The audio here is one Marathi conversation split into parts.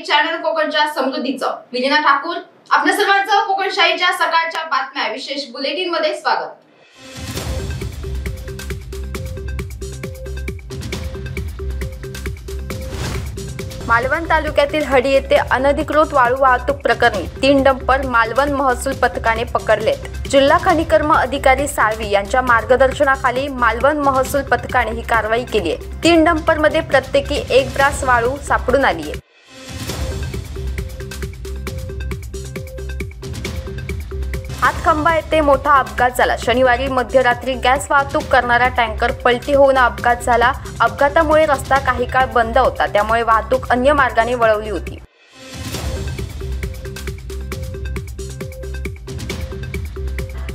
चॅनल कोकणच्या समृद्धीचं विलीना ठाकूर आपल्या सर्वांचं कोकणशाहीच्या सकाळच्या बातम्या विशेष बुलेटिन मध्ये स्वागत। मालवण तालुक्यातील हडी येथे अनधिकृत वाळू वाहतूक प्रकरणी 3 डंपर मालवण महसूल पथकाने पकडलेत। जिल्हा खनिकर्म अधिकारी साळवी यांच्या मार्गदर्शनाखाली मालवण महसूल पथकाने ही कारवाई केली आहे। 3 डंपरमध्ये प्रत्येकी 1 ब्रास वाळू सापडून आली आहे। हातखंबा येथे मोठा अपघात झाला। शनिवारी मध्यरात्री गॅस वाहतूक करणारा टँकर पलटी होऊन अपघात झाला। अपघातामुळे रस्ता काही काळ बंद होता, त्यामुळे वाहतूक अन्य मार्गाने वळवली होती।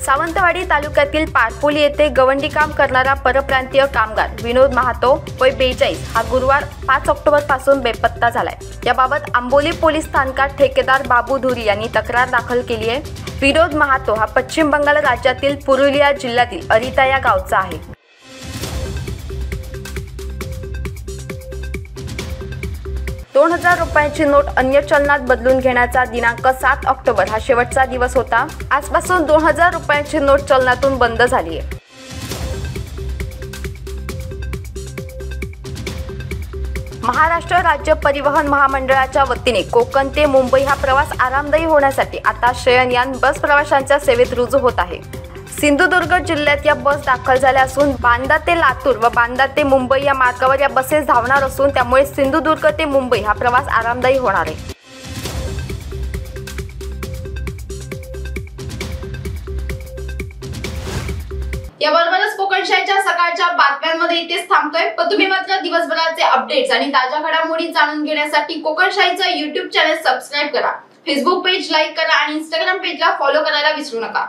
सावंतवाडी तालुक्यातील पारपोली येथे गवंडी काम करणारा परप्रांतीय कामगार विनोद महातो वय 42 हा गुरुवार 5 ऑक्टोबर पासून बेपत्ता झालाय। याबाबत आंबोली पोलीस स्थानकात ठेकेदार बाबू धुरी यांनी तक्रार दाखल केली आहे। विनोद महातो हा पश्चिम बंगाल राज्यातील पुरुलिया जिल्ह्यातील अरिता या गावचा आहे। 2000 रुपयांची नोट अन्य चलनात बदलून घेण्याचा दिनांक 7 ऑक्टोबर हा शेवटचा दिवस होता। आजपासून 2000 रुपयांची नोट चलनातून बंद झाली आहे। महाराष्ट्र राज्य परिवहन महामंडळाच्या वतीने कोकण ते मुंबई हा प्रवास आरामदायी होण्यासाठी आता शयनयान बस प्रवाशांच्या सेवेत रुजू होत आहे। सिंधुदुर्ग जिल्ह्यात या बस दाखल झाल्या असून बांदा ते लातूर व बांदा ते मुंबई या मार्गावर या बसेस धावणार असून त्यामुळे सिंधुदुर्ग ते मुंबई हा प्रवास आरामदायी होणार आहे। याबरोबरच कोकणशाहीच्या सकाळच्या बातम्यांमध्ये इथेच थांबतोय, पण तुम्ही मात्र दिवसभराचे अपडेट्स आणि ताज्या घडामोडी जाणून घेण्यासाठी कोकणशाहीचं YouTube चॅनल सबस्क्राइब करा, फेसबुक पेज लाईक करा आणि Instagram पेजला फॉलो करायला विसरू नका।